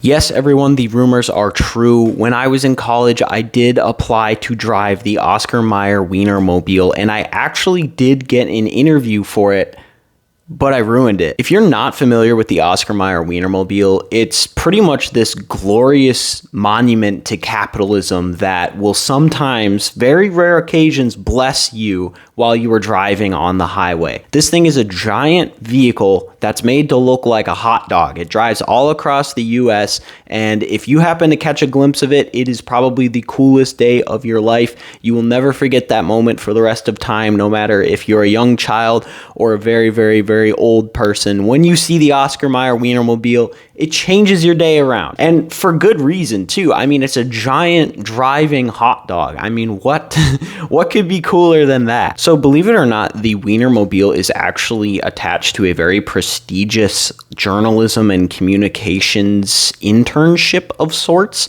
Yes, everyone, the rumors are true. When I was in college, I did apply to drive the Oscar Mayer Wienermobile, and I actually did get an interview for it, but I ruined it. If you're not familiar with the Oscar Mayer Wienermobile, it's pretty much this glorious monument to capitalism that will sometimes, very rare occasions, bless you while you are driving on the highway. This thing is a giant vehicle that's made to look like a hot dog. It drives all across the US, and if you happen to catch a glimpse of it, it is probably the coolest day of your life. You will never forget that moment for the rest of time, no matter if you're a young child or a very, very, very old person. When you see the Oscar Mayer Wienermobile, it changes your day around. And for good reason, too. I mean, it's a giant driving hot dog. I mean, what could be cooler than that? So believe it or not, the Wienermobile is actually attached to a very prestigious journalism and communications internship of sorts.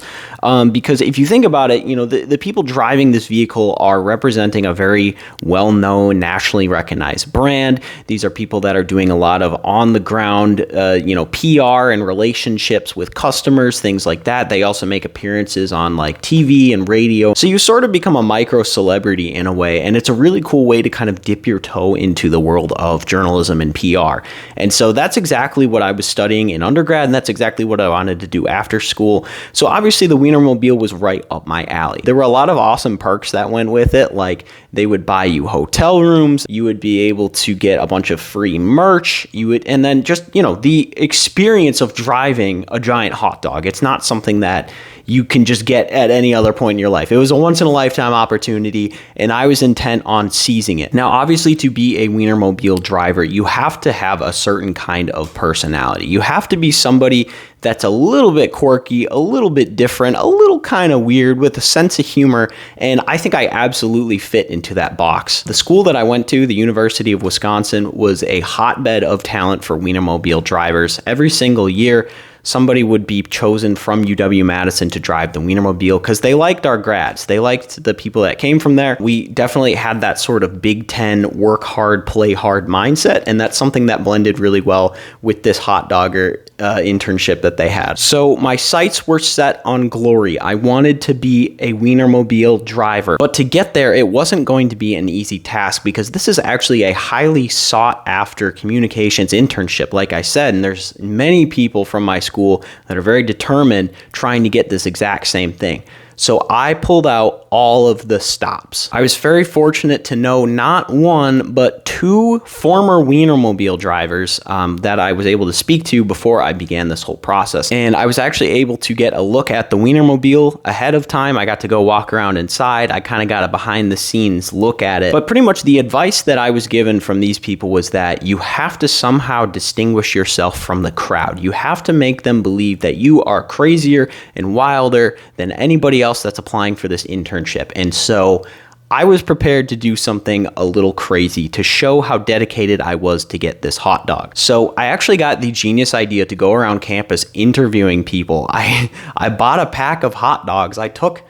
Because if you think about it, you know, the people driving this vehicle are representing a very well-known, nationally recognized brand. These are people that are doing a lot of on-the-ground, PR and relationships with customers, things like that. They also make appearances on like TV and radio. So you sort of become a micro celebrity in a way, and it's a really cool way to kind of dip your toe into the world of journalism and PR. And so that's exactly what I was studying in undergrad, and that's exactly what I wanted to do after school. So obviously the Wienermobile was right up my alley. There were a lot of awesome perks that went with it, like they would buy you hotel rooms, you would be able to get a bunch of free merch, and then just, the experience of driving a giant hot dog. It's not something that you can just get at any other point in your life. It was a once-in-a-lifetime opportunity, and I was intent on seizing it. Now, obviously, to be a Wienermobile driver, you have to have a certain kind of personality. You have to be somebody that's a little bit quirky, a little bit different, a little kind of weird, with a sense of humor, and I think I absolutely fit into that box. The school that I went to, the University of Wisconsin, was a hotbed of talent for Wienermobile drivers. Every single year, somebody would be chosen from UW-Madison to drive the Wienermobile because they liked our grads. They liked the people that came from there. We definitely had that sort of Big Ten work hard, play hard mindset, and that's something that blended really well with this hot dogger internship that they had. So my sights were set on glory. I wanted to be a Wienermobile driver, but to get there, it wasn't going to be an easy task because this is actually a highly sought after communications internship, like I said, and there's many people from my school that are very determined trying to get this exact same thing. So I pulled out all of the stops. I was very fortunate to know not one, but two former Wienermobile drivers that I was able to speak to before I began this whole process. And I was actually able to get a look at the Wienermobile ahead of time. I got to go walk around inside. I kind of got a behind the scenes look at it. But pretty much the advice that I was given from these people was that you have to somehow distinguish yourself from the crowd. You have to make them believe that you are crazier and wilder than anybody else that's applying for this internship. And so I was prepared to do something a little crazy to show how dedicated I was to get this hot dog. So I actually got the genius idea to go around campus interviewing people. I bought a pack of hot dogs. I took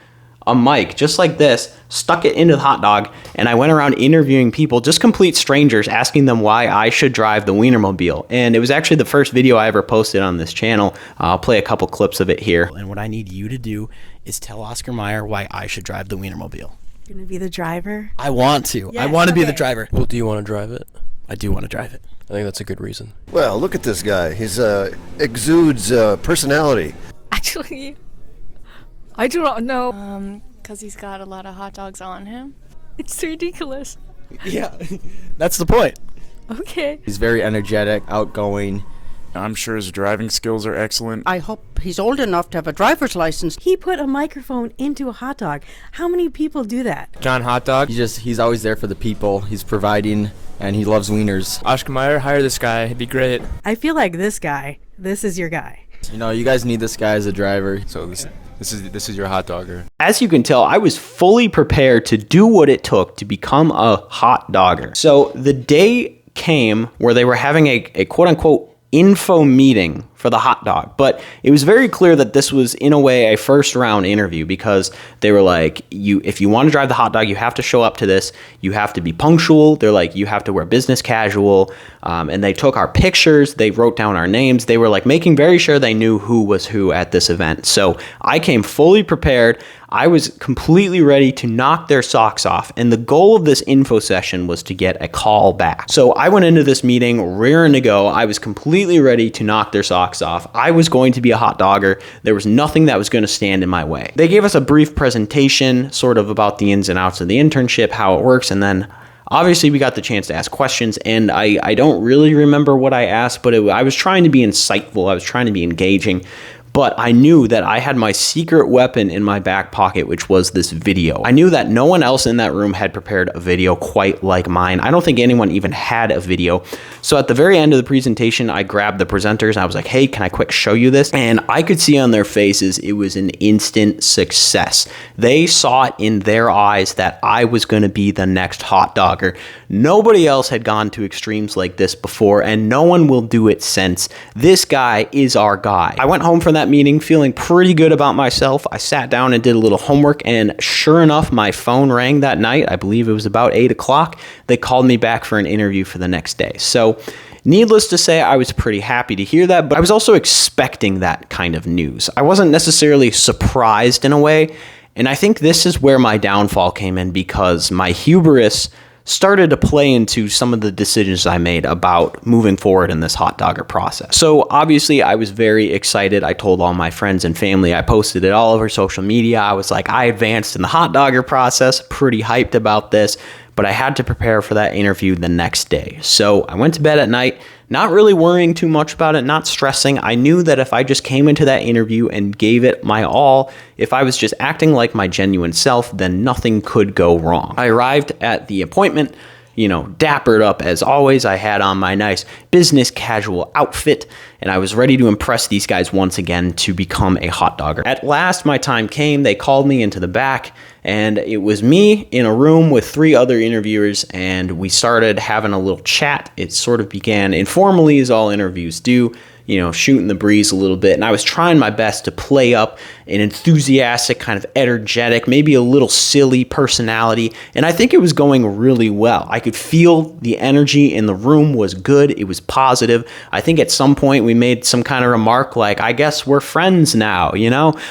a mic just like this, stuck it into the hot dog, and I went around interviewing people, just complete strangers, asking them why I should drive the Wienermobile. And it was actually the first video I ever posted on this channel. I'll play a couple clips of it here. And what I need you to do is tell Oscar Mayer why I should drive the Wienermobile. You're gonna be the driver? I want to. Yes, I want to be the driver. Well, do you want to drive it? I do want to drive it. I think that's a good reason. Well, look at this guy. He's exudes personality. Actually, I do not know. Because he's got a lot of hot dogs on him. It's ridiculous. Yeah, that's the point. Okay. He's very energetic, outgoing. I'm sure his driving skills are excellent. I hope he's old enough to have a driver's license. He put a microphone into a hot dog. How many people do that? John Hot Dog. He's always there for the people. He's providing, and he loves wieners. Oscar Mayer, hire this guy. It'd be great. I feel like this is your guy. You guys need this guy as a driver. So this is your hot dogger. As you can tell, I was fully prepared to do what it took to become a hot dogger. So the day came where they were having a quote-unquote info meeting for the hot dog. But it was very clear that this was, in a way, a first round interview, because they were like, if you want to drive the hot dog, you have to show up to this. You have to be punctual. They're like, you have to wear business casual. And they took our pictures. They wrote down our names. They were like making very sure they knew who was who at this event. So I came fully prepared. I was completely ready to knock their socks off. And the goal of this info session was to get a call back. So I went into this meeting rearing to go. I was completely ready to knock their socks off. I was going to be a hot dogger. There was nothing that was going to stand in my way. They gave us a brief presentation sort of about the ins and outs of the internship, how it works, and then obviously we got the chance to ask questions, and I don't really remember what I asked, but I was trying to be insightful. I was trying to be engaging. But I knew that I had my secret weapon in my back pocket, which was this video. I knew that no one else in that room had prepared a video quite like mine. I don't think anyone even had a video. So at the very end of the presentation, I grabbed the presenters and I was like, hey, can I quick show you this? And I could see on their faces it was an instant success. They saw it in their eyes that I was going to be the next hot dogger. Nobody else had gone to extremes like this before, and no one will do it since. This guy is our guy. I went home from that meeting feeling pretty good about myself. I sat down and did a little homework, and sure enough, my phone rang that night. I believe it was about 8 o'clock. They called me back for an interview for the next day. So needless to say, I was pretty happy to hear that, but I was also expecting that kind of news. I wasn't necessarily surprised in a way, and I think this is where my downfall came in, because my hubris started to play into some of the decisions I made about moving forward in this hot dogger process. So obviously I was very excited. I told all my friends and family. I posted it all over social media. I was like, I advanced in the hot dogger process, pretty hyped about this, but I had to prepare for that interview the next day. So I went to bed at night, not really worrying too much about it, not stressing. I knew that if I just came into that interview and gave it my all, if I was just acting like my genuine self, then nothing could go wrong. I arrived at the appointment, dappered up as always. I had on my nice business casual outfit, and I was ready to impress these guys once again to become a hot dogger. At last, my time came. They called me into the back, and it was me in a room with 3 other interviewers, and we started having a little chat. It sort of began informally, as all interviews do, shooting the breeze a little bit. And I was trying my best to play up an enthusiastic, kind of energetic, maybe a little silly personality. And I think it was going really well. I could feel the energy in the room was good. It was positive. I think at some point we made some kind of remark like, I guess we're friends now,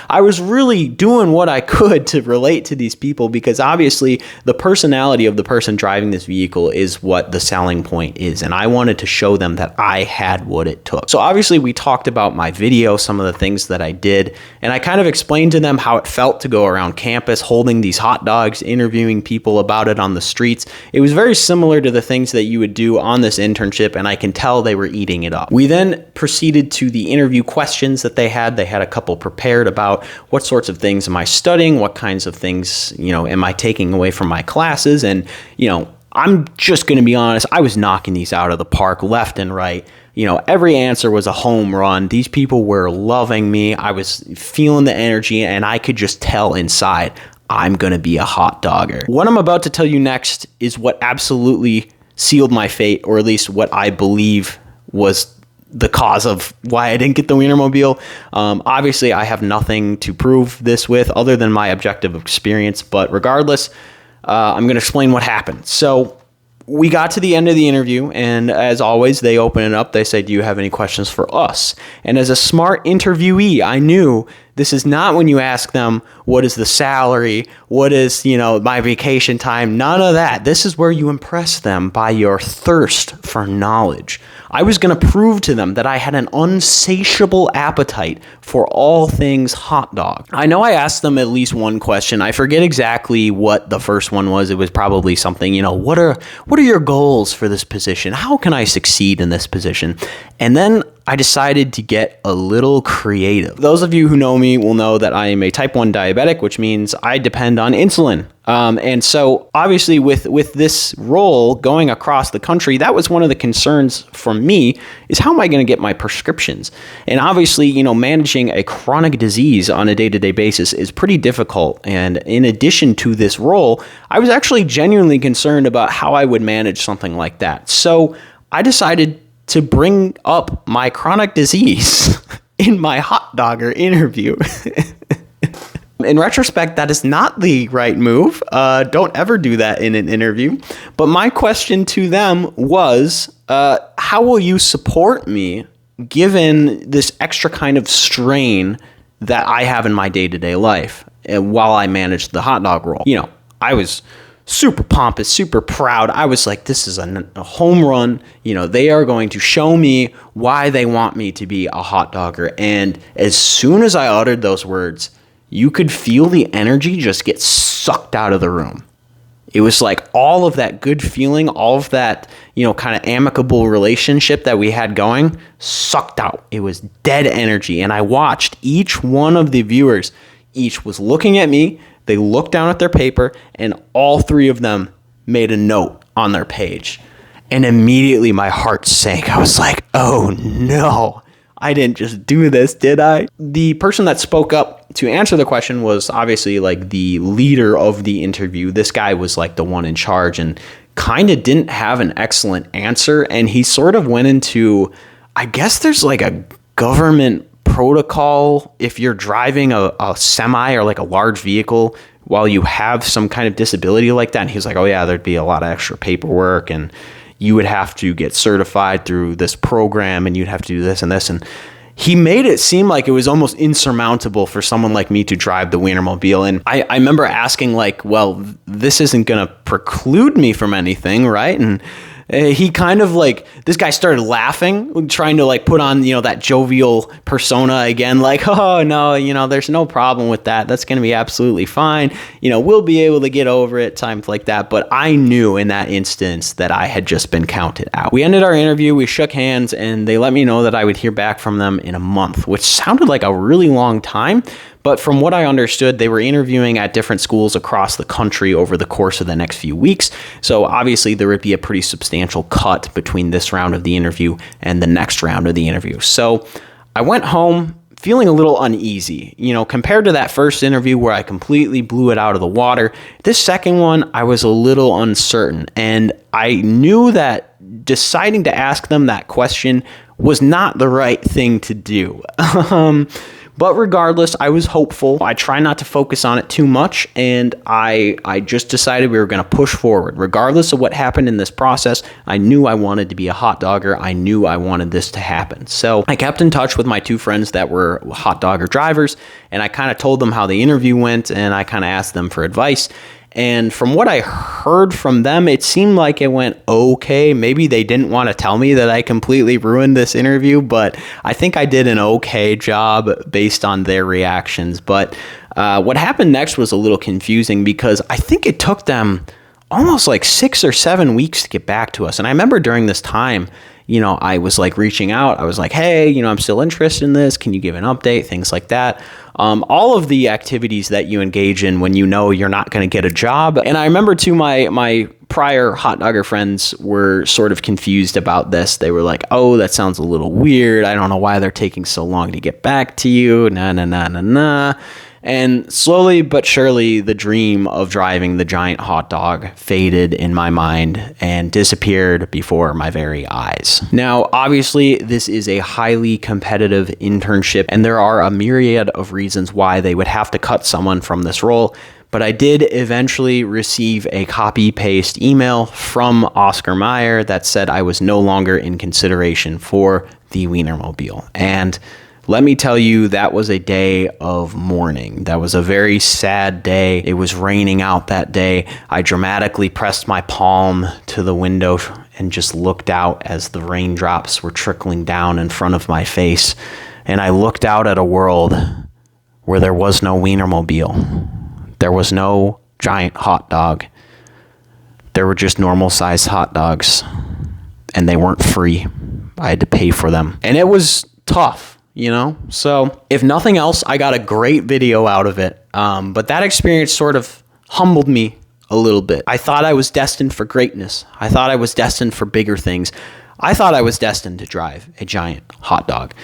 I was really doing what I could to relate to these people, because obviously the personality of the person driving this vehicle is what the selling point is. And I wanted to show them that I had what it took. So obviously we talked about my video, some of the things that I did, and I kind of explained to them how it felt to go around campus holding these hot dogs, interviewing people about it on the streets. It was very similar to the things that you would do on this internship, and I can tell they were eating it up. We then proceeded to the interview questions that they had. They had a couple prepared about what sorts of things am I studying, what kinds of things, am I taking away from my classes, and, I'm just going to be honest, I was knocking these out of the park left and right. Every answer was a home run. These people were loving me. I was feeling the energy, and I could just tell inside, I'm going to be a hot dogger. What I'm about to tell you next is what absolutely sealed my fate, or at least what I believe was the cause of why I didn't get the Wienermobile. Obviously, I have nothing to prove this with other than my objective experience, but regardless, I'm going to explain what happened. So we got to the end of the interview, and as always, they open it up. They say, do you have any questions for us? And as a smart interviewee, I knew this is not when you ask them, what is the salary? What is, my vacation time? None of that. This is where you impress them by your thirst for knowledge. I was going to prove to them that I had an unsatiable appetite for all things hot dog. I know I asked them at least one question. I forget exactly what the first one was. It was probably something, what are your goals for this position? How can I succeed in this position? And then I decided to get a little creative. Those of you who know me will know that I am a type 1 diabetic, which means I depend on insulin. And so obviously with this role going across the country, that was one of the concerns for me, is how am I going to get my prescriptions? And obviously, managing a chronic disease on a day-to-day basis is pretty difficult. And in addition to this role, I was actually genuinely concerned about how I would manage something like that. So I decided to bring up my chronic disease in my hot dogger interview. In retrospect, that is not the right move. Don't ever do that in an interview. But my question to them was, how will you support me given this extra kind of strain that I have in my day-to-day life while I manage the hot dog roll? You know, I was super pompous, super proud. I was like, this is a home run. You know, they are going to show me why they want me to be a hot dogger. And as soon as I uttered those words, you could feel the energy just get sucked out of the room. It was like all of that good feeling, all of that, you know, kind of amicable relationship that we had going, sucked out. It was dead energy. And I watched each one of the viewers, each was looking at me, they looked down at their paper, and all three of them made a note on their page. And immediately my heart sank. I was like, oh no, I didn't just do this, did I? The person that spoke up to answer the question was obviously like the leader of the interview. This guy was like the one in charge and kind of didn't have an excellent answer. And he sort of went into, I guess there's like a government protocol if you're driving a semi or like a large vehicle while you have some kind of disability like that. And he was like, oh yeah, there'd be a lot of extra paperwork and you would have to get certified through this program and you'd have to do this and this. And he made it seem like it was almost insurmountable for someone like me to drive the Wienermobile. And I remember asking like, well, this isn't going to preclude me from anything, right? And he kind of like, this guy started laughing, trying to like put on, you know, that jovial persona again, like, oh no, you know, there's no problem with that. That's going to be absolutely fine. You know, we'll be able to get over it, times like that. But I knew in that instance that I had just been counted out. We ended our interview, we shook hands, and they let me know that I would hear back from them in a month, which sounded like a really long time. But from what I understood, they were interviewing at different schools across the country over the course of the next few weeks. So obviously there would be a pretty substantial cut between this round of the interview and the next round of the interview. So I went home feeling a little uneasy. You know, compared to that first interview where I completely blew it out of the water, this second one, I was a little uncertain. And I knew that deciding to ask them that question was not the right thing to do. But regardless, I was hopeful. I try not to focus on it too much, and I just decided we were going to push forward. Regardless of what happened in this process, I knew I wanted to be a hot dogger. I knew I wanted this to happen. So I kept in touch with my two friends that were hot dogger drivers, and I kind of told them how the interview went, and I kind of asked them for advice. And from what I heard from them, it seemed like it went okay. Maybe they didn't want to tell me that I completely ruined this interview, but I think I did an okay job based on their reactions. But what happened next was a little confusing because I think it took them almost like 6 or 7 weeks to get back to us. And I remember during this time, you know, I was like reaching out. I was like, hey, you know, I'm still interested in this. Can you give an update? Things like that. All of the activities that you engage in when you know you're not going to get a job. And I remember too, my prior hot dogger friends were sort of confused about this. They were like, oh, that sounds a little weird. I don't know why they're taking so long to get back to you. Nah. And slowly but surely, the dream of driving the giant hot dog faded in my mind and disappeared before my very eyes. Now, obviously, this is a highly competitive internship, and there are a myriad of reasons why they would have to cut someone from this role. But I did eventually receive a copy-paste email from Oscar Mayer that said I was no longer in consideration for the Wienermobile. And let me tell you, that was a day of mourning. That was a very sad day. It was raining out that day. I dramatically pressed my palm to the window and just looked out as the raindrops were trickling down in front of my face. And I looked out at a world where there was no Wienermobile. There was no giant hot dog. There were just normal-sized hot dogs. And they weren't free. I had to pay for them. And it was tough. You know, so if nothing else, I got a great video out of it. But that experience sort of humbled me a little bit. I thought I was destined for greatness. I thought I was destined for bigger things. I thought I was destined to drive a giant hot dog.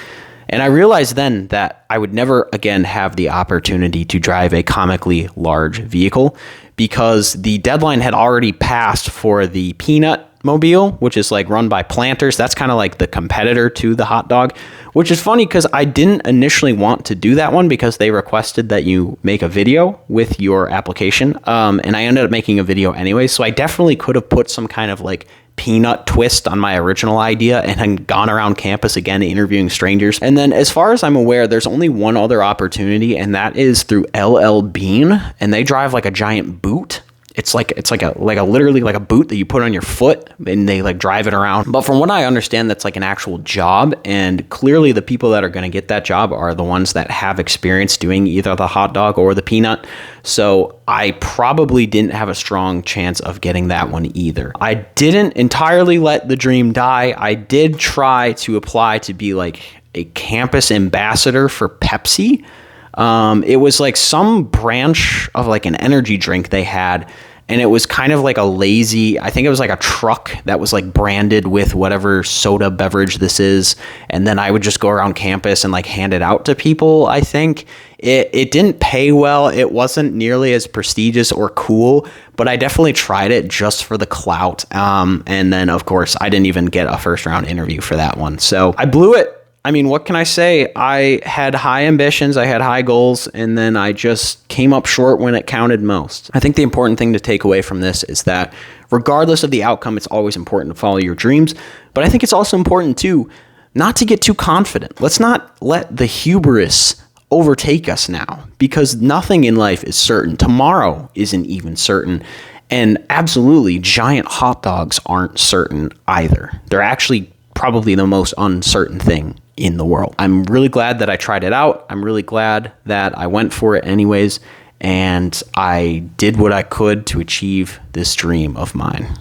And I realized then that I would never again have the opportunity to drive a comically large vehicle because the deadline had already passed for the peanut Wienermobile, which is like run by Planters. That's kind of like the competitor to the hot dog, which is funny because I didn't initially want to do that one because they requested that you make a video with your application. And I ended up making a video anyway. So I definitely could have put some kind of like peanut twist on my original idea and then gone around campus again interviewing strangers. And then as far as I'm aware, there's only one other opportunity, and that is through LL Bean, and they drive like a giant boot. It's like a literally like a boot that you put on your foot and they like drive it around. But from what I understand, that's like an actual job. And clearly the people that are going to get that job are the ones that have experience doing either the hot dog or the peanut. So I probably didn't have a strong chance of getting that one either. I didn't entirely let the dream die. I did try to apply to be like a campus ambassador for Pepsi. It was like some branch of like an energy drink they had, and it was kind of like a lazy, I think it was like a truck that was like branded with whatever soda beverage this is, and then I would just go around campus and like hand it out to people. I think it didn't pay well. It wasn't nearly as prestigious or cool, but I definitely tried it just for the clout. And then of course I didn't even get a first round interview for that one, so I blew it. I mean, what can I say? I had high ambitions, I had high goals, and then I just came up short when it counted most. I think the important thing to take away from this is that regardless of the outcome, it's always important to follow your dreams. But I think it's also important too, not to get too confident. Let's not let the hubris overtake us now, because nothing in life is certain. Tomorrow isn't even certain. And absolutely, giant hot dogs aren't certain either. They're actually probably the most uncertain thing in the world. I'm really glad that I tried it out. I'm really glad that I went for it anyways, and I did what I could to achieve this dream of mine.